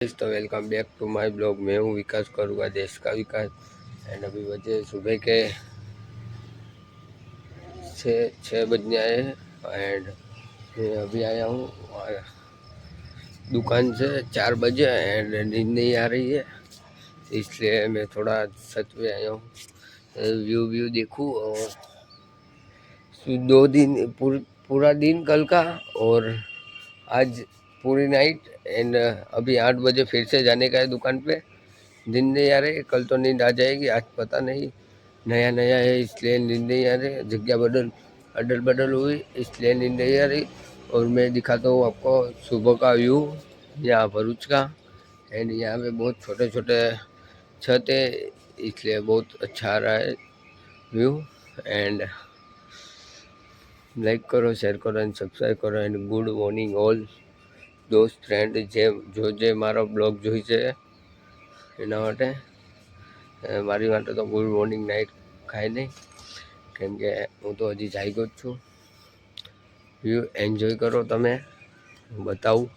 तो welcome back to my blog. मैं हूँ विकास, करूँगा देश का विकास। एंड अभी बजे सुबह के 6 बजने आए हैं। एंड मैं अभी आया हूँ दुकान से 4 बजे। एंड नींद नहीं आ रही है, इसलिए मैं थोड़ा सच में आया हूँ व्यू देखूँ। और 2 दिन पूरा दिन कल का, और आज पूरी नाइट। एंड अभी 8 बजे फिर से जाने का है दुकान पे। नींद नहीं आ रही, कल तो नींद आ जाएगी, आज पता नहीं। नया नया है इसलिए नींद नहीं आ रही, जगह अदल बदल हुई इसलिए नींद नहीं आ रही। और मैं दिखाता हूँ आपको सुबह का व्यू यहाँ भरूच का। एंड यहाँ पे बहुत छोटे छोटे छत है, इसलिए बहुत अच्छा आ रहा है व्यू। एंड लाइक करो, शेयर करो एंड सब्सक्राइब करो। एंड गुड मॉर्निंग ऑल दोस्त फ्रेंड જે મારો બ્લોગ જોઈ છે એના માટે મારી માટે તો ગુડ મોર્નિંગ નાઇટ ખાય નહીં, કેમ કે હું તો હજી જાગ્યો જ છું। વ્યૂ એન્જોય કરો તમે, હું બતાવું।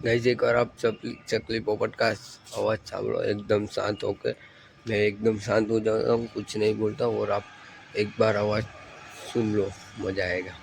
गाइस एक बार आप चकली पोपट का आवाज़ सामलो एकदम शांत होकर। मैं एकदम शांत हो जाता हूँ, कुछ नहीं बोलता हूँ, और आप एक बार आवाज़ सुन लो, मज़ा आएगा।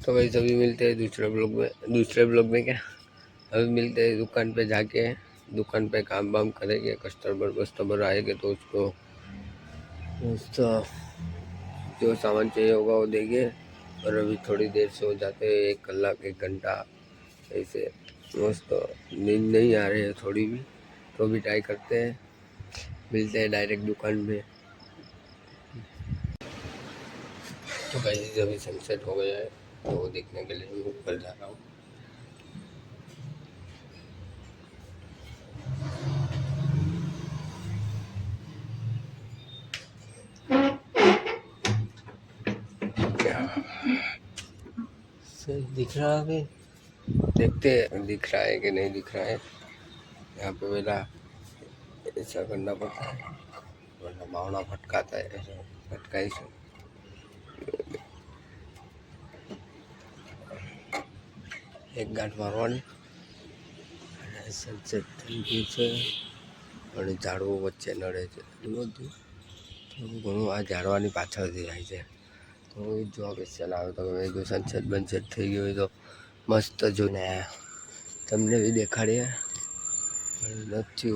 तो भाई अभी मिलते हैं दूसरे ब्लॉग में क्या, अभी मिलते हैं दुकान पे जाके। दुकान पे काम वाम करेंगे, कस्टमर आएंगे तो उसको जो सामान चाहिए होगा वो देंगे। और अभी थोड़ी देर से हो जाते हैं, 1 कलाक 1 घंटा ऐसे। मस्त नींद नहीं आ रही है थोड़ी भी, तो भी ट्राई करते हैं। मिलते हैं डायरेक्ट दुकान में। तो भाई अभी सनसेट हो गया है, तो वो देखने के लिए मैं ऊपर जा रहा हूँ। सही दिख रहा है, देखते हैं दिख रहा है कि नहीं दिख रहा है। यहाँ पे मेरा ऐसा करना पड़ता है, वरना भावना फटकाता है, ऐसा फटकाई से। एक ગાંઠ મારવાની અને સનસેટ થઈ ગયું છે, અને ઝાડવું વચ્ચે નડે છે બધું, થોડું ઘણું આ ઝાડવાની પાછળથી જાય છે। તો જો સ્પેશિયલ આવે તો મેં જો સનસેટ બનસેટ થઈ ગયું હોય તો મસ્ત જોઈને તમને બી દેખાડીએ। નથી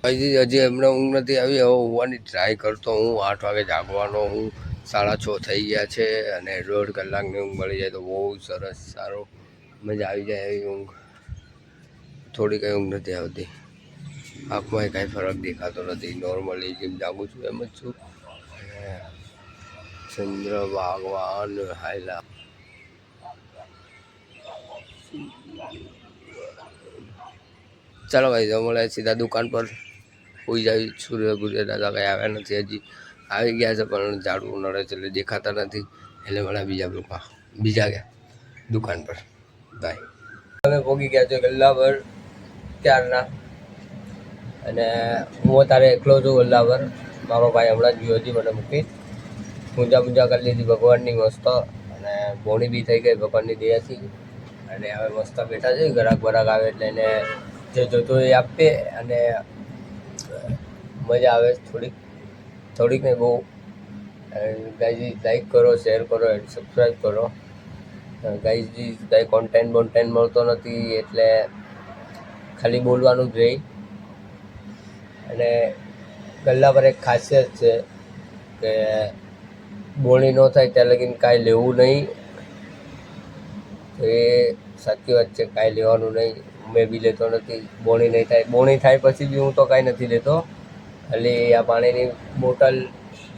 હજી હમણાં ઊંઘ નથી આવી, હવે ઊંઘવાની ટ્રાય કરતો હું। 8 વાગે જાગવાનો હું, 6:30 થઈ ગયા છે, અને 1.5 કલાકની ઊંઘ મળી જાય તો બહુ સરસ, સારો, મજા આવી જાય એવી ઊંઘ। થોડી કંઈ ઊંઘ નથી આવતી, આંખમાં કાંઈ ફરક દેખાતો નથી, નોર્મલી જેમ જાગું છું એમ જ છું। ચંદ્ર ભગવાન હાયલા ચાલો ભાઈ, મળે સીધા દુકાન પર. હોઈ જાય. સૂર્ય દાદા કંઈ આવ્યા નથી હજી. આવી ગયા છે પણ ઝાડવું નડે છે એટલે દેખાતા નથી. એટલે મળ્યા બીજા લોકો બીજા ગયા દુકાન પર. બાય. અમે પહોંચી ગયા છે ગલ્લા પર ત્યારના. અને હું તારે એકલો છું ગલ્લા પર. મારો ભાઈ હમણાં જ ગયો હતી મને મૂકી. પૂજા કરી લીધી ભગવાનની મસ્ત. અને બોણી બી થઈ ગઈ ભગવાનની દયાથી. અને હવે મસ્ત બેઠા છે. ગરાક આવે એટલે એને જે જોતું એ આપીએ. અને મજા આવે થોડીક ને બહુ. ગાઈઝ લાઈક કરો, શેર કરો એન્ડ સબસ્ક્રાઈબ કરો. ગાઈઝ કાંઈ કોન્ટેન્ટ મળતો નથી એટલે ખાલી બોલવાનું જ રહી. અને ગલ્લા પર એક ખાસિયત છે કે બોણી ન થાય ત્યાં લગીને કાંઈ લેવું નહીં. એ સાચી વાત છે, કાંઈ લેવાનું નહીં. મેં બી લેતો નથી. બોણી નહીં થાય. બોણી થાય પછી બી હું તો કાંઈ નથી લેતો. ખાલી આ પાણીની બોટલ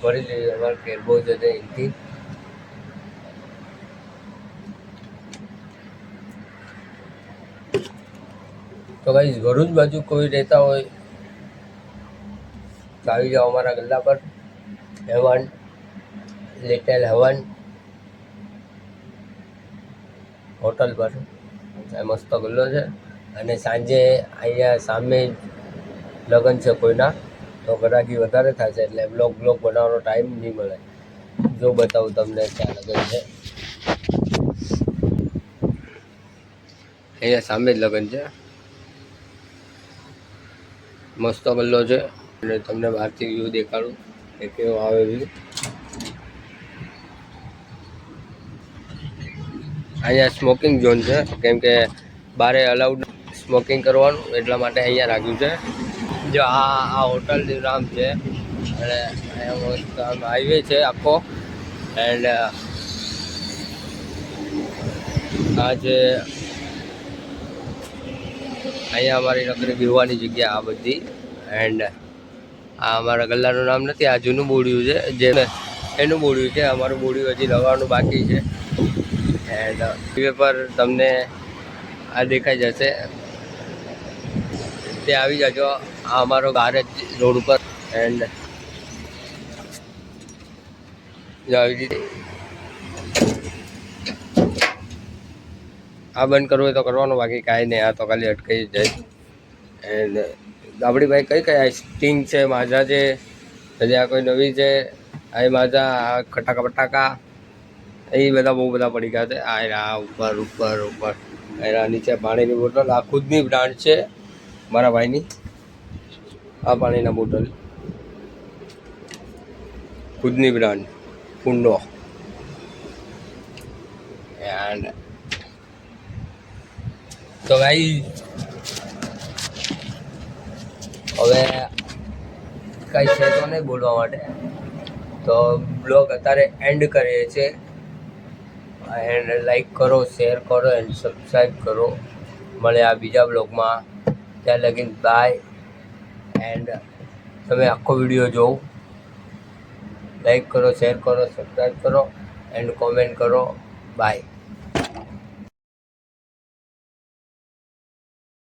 ભરી લીધી. અમારે કેરબો છે અહીંથી. તો ગાઈઝ ભરૂચ બાજુ કોઈ રહેતા હોય તો આવી જાઓ અમારા ગલ્લા પર. હેવન, લિટલ હેવન હોટલ પર. મસ્ત ગલ્લો છે. અને સાંજે અહીંયા સામે લગ્ન છે કોઈના, તો ગરાગી વધારે થશે એટલે બ્લોગ બનાવવાનો ટાઈમ નહીં મળે. જો બતાવું તમને ક્યાં લગ્ન છે. અહીંયા સામે જ લગ્ન છે. મસ્ત ગલ્લો છે. અને તમને બહારથી વ્યૂ દેખાડું કે કેવો આવે વ્યૂ. અહીંયા સ્મોકિંગ ઝોન છે, કેમ કે બારે અલાઉડ સ્મોકિંગ કરવાનું એટલા માટે અહીંયા રાખ્યું છે. જો આ હોટલનું નામ છે. અને અહીંયા મસ્ત હાઈવે છે આખો. એન્ડ આ છે અહીંયા અમારી નકરી બીવવાની જગ્યા આ બધી. એન્ડ આ અમારા ગલ્લાનું નામ નથી, આ જૂનું બોડિયું છે જે એનું બોડિયું છે. અમારું બોડિયું હજી લગાવવાનું બાકી છે. એન્ડ હાઈવે પર તમને આ દેખાઈ જશે, તે આવી જજો. આ અમારો ગારેજ રોડ ઉપર. એન્ડ આવી રીતે આ બંધ કરવું હોય તો કરવાનું, બાકી કાંઈ નહીં. આ તો ખાલી અટકાઈ જાય. એન્ડ આપણી ભાઈ કઈ આ સ્ટિંગ છે, માઝા છે, હજી આ કોઈ નવી છે. આ માઝા, આ ખટાકા બટાકા એ બધા બહુ બધા પડી ગયા છે. આ ઉપર એના નીચે પાણીની બોટલ. આ ખુદની બ્રાન્ડ છે મારા ભાઈની. આ પાણીના બોટલ ખુદની બ્રાન્ડ કુંડો. એન્ડ તો ભાઈ હવે કાંઈ છે તો નહીં બોલવા માટે, તો બ્લોગ અત્યારે એન્ડ કરીએ છીએ. એન્ડ લાઈક કરો, શેર કરો એન્ડ સબસ્ક્રાઈબ કરો. મળે આ બીજા બ્લોગમાં. ત્યાં લગીન બાય. એન્ડ તમે આખો વિડીયો જોવો, લાઈક કરો, શેર કરો, સબસ્ક્રાઈબ કરો એન્ડ કોમેન્ટ કરો. બાય.